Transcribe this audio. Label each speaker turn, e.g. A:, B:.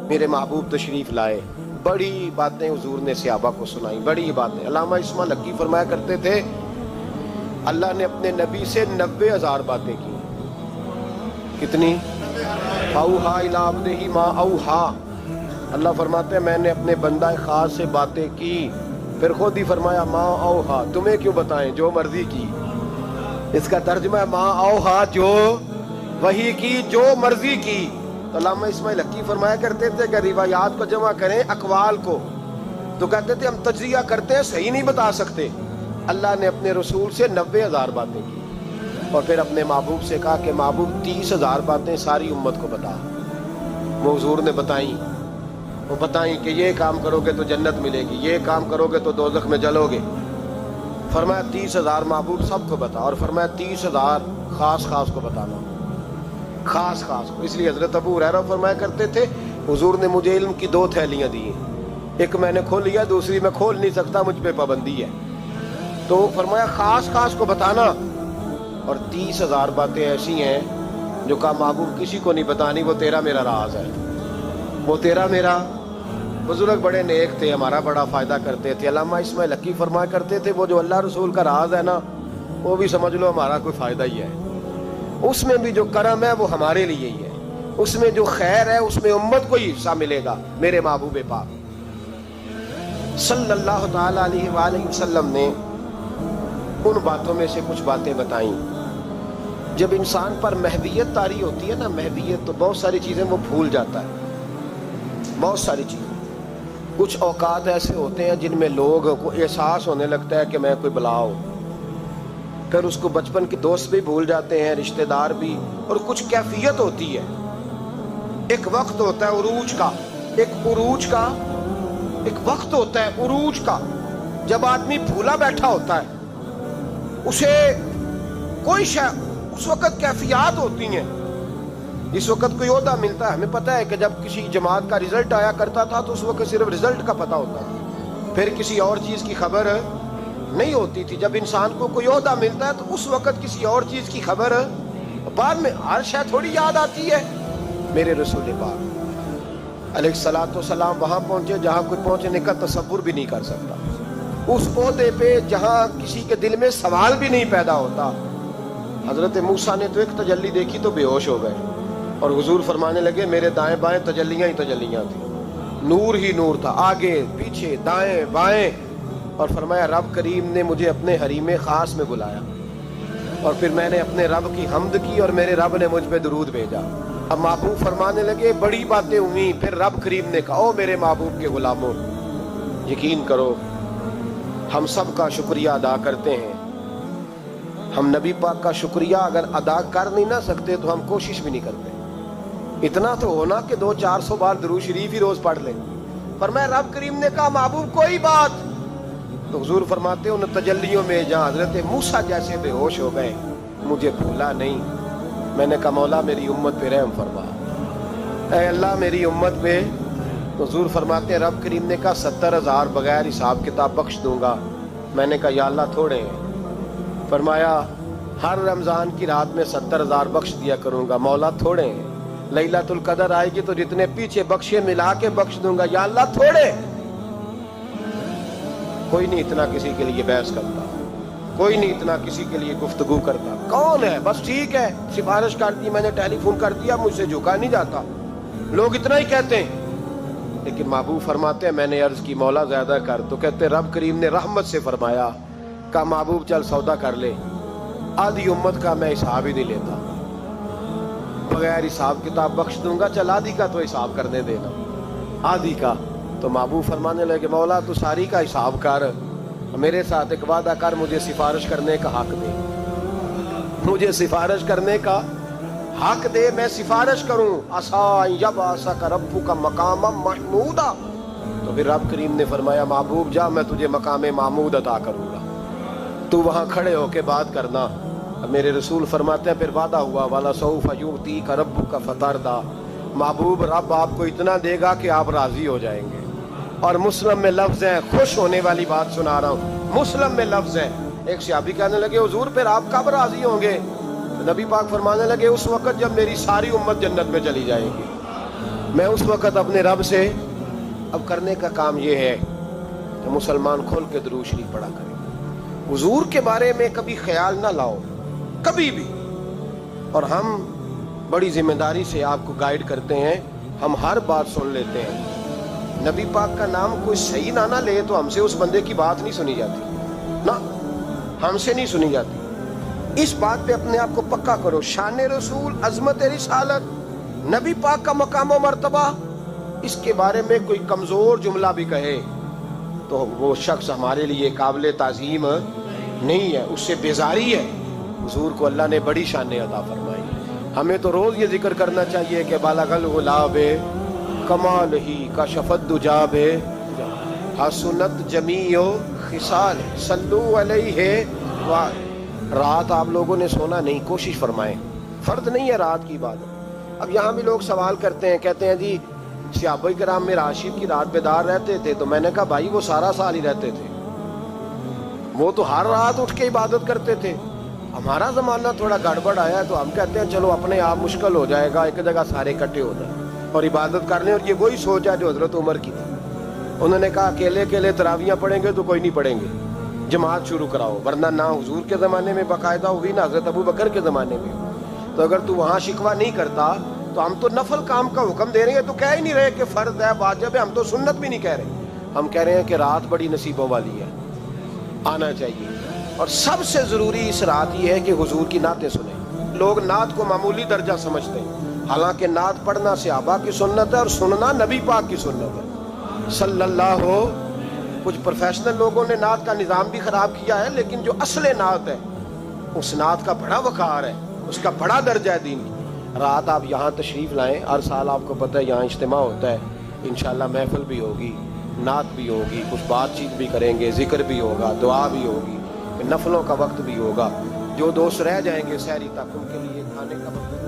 A: میرے محبوب تشریف لائے، بڑی باتیں حضور نے صحابہ کو سنائی، بڑی باتیں۔ علامہ اسماعیل حقی فرمایا کرتے تھے اللہ نے اپنے نبی سے 90,000 باتیں کی۔ کتنی؟ اوحا الی عبدہ ما اوحا۔ اللہ فرماتے ہیں میں نے اپنے بندہ خاص سے باتیں کی، پھر خود ہی فرمایا ما اوحا، تمہیں کیوں بتائیں، جو مرضی کی۔ اس کا ترجمہ ہے ما اوحا، جو وحی کی، جو مرضی کی۔ تو علامہ اسماعیل حقی فرمایا کرتے تھے کہ روایات کو جمع کریں اقوال کو، تو کہتے تھے ہم تجزیہ کرتے ہیں صحیح نہیں بتا سکتے۔ اللہ نے اپنے رسول سے 90,000 باتیں کی، اور پھر اپنے محبوب سے کہا کہ محبوب 30,000 باتیں ساری امت کو بتا۔ وہ حضور نے بتائیں، وہ بتائیں کہ یہ کام کرو گے تو جنت ملے گی، یہ کام کرو گے تو دوزخ میں جلو گے۔ فرمایا 30,000 محبوب سب کو بتا، اور فرمایا 30,000 خاص خاص کو بتانا، خاص خاص کو۔ اس لیے حضرت ابو ہریرہ فرمایا کرتے تھے حضور نے مجھے علم کی 2 تھیلیاں دی ہیں، ایک میں نے کھول لیا، دوسری میں کھول نہیں سکتا، مجھ پہ پابندی ہے۔ تو فرمایا خاص خاص کو بتانا، اور 30,000 باتیں ایسی ہیں جو کہا محبوب کسی کو نہیں بتانی، وہ تیرا میرا راز ہے، وہ تیرا میرا۔ بزرگ بڑے نیک تھے، ہمارا بڑا فائدہ کرتے تھے۔ علامہ اسماعیل حقی فرمایا کرتے تھے وہ جو اللہ رسول کا راز ہے نا، وہ بھی سمجھ لو ہمارا کوئی فائدہ ہی ہے، اس میں بھی جو کرم ہے وہ ہمارے لیے ہی ہے، اس میں جو خیر ہے اس میں امت کو ہی حصہ ملے گا۔ میرے محبوب پاک صلی اللہ تعالی علیہ وآلہ وسلم نے ان باتوں میں سے کچھ باتیں بتائیں۔ جب انسان پر محویت طاری ہوتی ہے نا، محویت، تو بہت ساری چیزیں وہ بھول جاتا ہے، بہت ساری چیزیں۔ کچھ اوقات ایسے ہوتے ہیں جن میں لوگ کو احساس ہونے لگتا ہے کہ میں کوئی بلا ہوں، پھر اس کو بچپن کے دوست بھی بھول جاتے ہیں، رشتہ دار بھی، اور کچھ کیفیت ہوتی ہے، ایک وقت ہوتا ہے عروج کا، ایک وقت ہوتا ہے عروج کا، جب آدمی بھولا بیٹھا ہوتا ہے، اسے کوئی اس وقت کیفیات ہوتی ہیں۔ اس وقت کوئی عہدہ ملتا ہے، ہمیں پتہ ہے کہ جب کسی جماعت کا رزلٹ آیا کرتا تھا تو اس وقت صرف رزلٹ کا پتہ ہوتا تھا، پھر کسی اور چیز کی خبر نہیں ہوتی تھی۔ جب انسان کو کوئی عہدہ ملتا ہے تو اس وقت کسی اور چیز کی خبر، بعد میں ہر شے تھوڑی یاد آتی ہے۔ میرے رسول پاک علیہ الصلوۃ والسلام وہاں پہنچے جہاں کوئی پہنچنے کا تصور بھی نہیں کر سکتا، اس عہدے پہ جہاں کسی کے دل میں سوال بھی نہیں پیدا ہوتا۔ حضرت موسیٰ نے تو ایک تجلی دیکھی تو بے ہوش ہو گئے، اور حضور فرمانے لگے میرے دائیں بائیں تجلیاں ہی تجلیاں تھیں، نور ہی نور تھا، آگے پیچھے دائیں بائیں۔ اور فرمایا رب کریم نے مجھے اپنے حریم خاص میں بلایا، اور پھر میں نے اپنے رب کی حمد کی اور میرے رب نے مجھ پہ درود بھیجا۔ اب محبوب فرمانے لگے بڑی باتیں ہوئیں، پھر رب کریم نے کہا او میرے محبوب کے غلاموں، یقین کرو ہم سب کا شکریہ ادا کرتے ہیں، ہم نبی پاک کا شکریہ اگر ادا کر نہیں نہ سکتے تو ہم کوشش بھی نہیں کرتے، اتنا تو ہونا کہ 200-400 بار درود شریف ہی روز پڑھ لیں۔ فرمایا رب کریم نے کہا محبوب کوئی بات، تو حضور فرماتے ان تجلیوں میں جہاں حضرت موسیٰ جیسے بے ہوش ہو گئے، مجھے بھولا نہیں۔ میں نے کہا مولا میری امت پہ رحم فرما، اے اللہ میری امت پہ۔ تو حضور فرماتے ہیں رب کریم نے کہا 70,000 بغیر حساب کتاب بخش دوں گا۔ میں نے کہا یا اللہ تھوڑے ہیں۔ فرمایا ہر رمضان کی رات میں 70,000 بخش دیا کروں گا، مولا تھوڑے ہیں۔ لیلۃ القدر آئے گی تو جتنے پیچھے بخشے ملا کے بخش دوں گا، یا اللہ تھوڑے۔ کوئی نہیں اتنا کسی کے لیے بحث کرتا، کوئی نہیں اتنا کسی کے لیے گفتگو کرتا، کون ہے بس ٹھیک ہے سفارش کر دی، میں نے ٹیلی فون کر دیا، مجھ سے جھکا نہیں جاتا، لوگ اتنا ہی کہتے ہیں۔ لیکن محبوب فرماتے ہیں میں نے عرض کی مولا زیادہ کر، تو کہتے رب کریم نے رحمت سے فرمایا، کہا محبوب چل سودا کر لے، آدھی امت کا میں حساب ہی نہیں لیتا، بغیر حساب کتاب بخش دوں گا، چل آدھی کا تو حساب کرنے دینا، آدھی کا۔ تو محبوب فرمانے لگے مولا تو ساری کا حساب کر، میرے ساتھ ایک وعدہ کر، مجھے سفارش کرنے کا حق دے، مجھے سفارش کرنے کا حق دے، میں سفارش کروں، عسیٰ یبعثک ربک مقاما محمودا۔ تو پھر رب کریم نے فرمایا محبوب جا میں تجھے مقام محمود عطا کروں گا، تو وہاں کھڑے ہو کے بات کرنا۔ میرے رسول فرماتے ہیں پھر وعدہ ہوا وَلَسَوْفَ يُعْطِيكَ رَبُّكَ فَتَرْضَىٰ، محبوب رب آپ کو اتنا دے گا کہ آپ راضی ہو جائیں گے۔ اور مسلم میں لفظ ہے، خوش ہونے والی بات سنا رہا ہوں، مسلم میں لفظ ہے، ایک صحابی کہنے لگے حضور پھر آپ کب راضی ہوں گے؟ نبی پاک فرمانے لگے اس وقت جب میری ساری امت جنت میں چلی جائے گی، میں اس وقت اپنے رب سے اب کرنے کا کام یہ ہے کہ مسلمان کھول کے درود شریف پڑھا کریں. حضور کے بارے میں کبھی خیال نہ لاؤ کبھی بھی. اور ہم بڑی ذمہ داری سے آپ کو گائیڈ کرتے ہیں, ہم ہر بات سن لیتے ہیں. نبی پاک کا نام کوئی صحیح نہ لے تو ہم سے اس بندے کی بات نہیں سنی جاتی نا, ہم سے نہیں سنی جاتی. اس بات پہ اپنے آپ کو پکا کرو. شان رسول, عظمت رسالت, نبی پاک کا مقام و مرتبہ, اس کے بارے میں کوئی کمزور جملہ بھی کہے تو وہ شخص ہمارے لیے قابل تعظیم نہیں ہے, اس سے بیزاری ہے. حضور کو اللہ نے بڑی شانیں عطا فرمائی. ہمیں تو روز یہ ذکر کرنا چاہیے کہ بالغ الغلاب کمال ہی کشف الدجاب حسنت جمیع خصال صلو علیہ. رات آپ لوگوں نے سونا نہیں, کوشش فرمائیں, فرض نہیں ہے رات کی عبادت. اب یہاں بھی لوگ سوال کرتے ہیں, کہتے ہیں جی صحابہ کرام میں راشد کی رات بیدار رہتے تھے. تو میں نے کہا بھائی وہ سارا سال ہی رہتے تھے, وہ تو ہر رات اٹھ کے عبادت کرتے تھے. ہمارا زمانہ تھوڑا گڑبڑ آیا ہے تو ہم کہتے ہیں چلو اپنے آپ مشکل ہو جائے گا, ایک جگہ سارے اکٹھے ہو جائیں اور عبادت کر لیں. اور یہ وہی سوچ ہے جو حضرت عمر کی تھی. انہوں نے کہا اکیلے اکیلے تراویاں پڑھیں گے تو کوئی نہیں پڑھیں گے, جماعت شروع کراؤ. ورنہ نہ حضور کے زمانے میں باقاعدہ ہوئی نہ حضرت ابو بکر کے زمانے میں. تو اگر تو وہاں شکوہ نہیں کرتا تو ہم تو نفل کام کا حکم دے رہے ہیں, تو کہہ ہی نہیں رہے کہ فرض ہے واجب ہے. ہم تو سنت بھی نہیں کہہ رہے, ہم کہہ رہے ہیں کہ رات بڑی نصیبوں والی ہے, آنا چاہیے. اور سب سے ضروری اس رات یہ ہے کہ حضور کی نعتیں سنیں. لوگ نعت کو معمولی درجہ سمجھتے ہیں, حالانکہ نعت پڑھنا صحابہ کی سنت ہے اور سننا نبی پاک کی سنت ہے صلی اللہ ہو. کچھ پروفیشنل لوگوں نے نعت کا نظام بھی خراب کیا ہے, لیکن جو اصل نعت ہے اس نعت کا بڑا وقار ہے, اس کا بڑا درجہ ہے دین کی. رات آپ یہاں تشریف لائیں, ہر سال آپ کو پتہ ہے یہاں اجتماع ہوتا ہے. انشاءاللہ محفل بھی ہوگی, نعت بھی ہوگی, کچھ بات چیت بھی کریں گے, ذکر بھی ہوگا, دعا بھی ہوگی, نفلوں کا وقت بھی ہوگا. جو دوست رہ جائیں گے سحری تک ان کے لیے کھانے کا وقت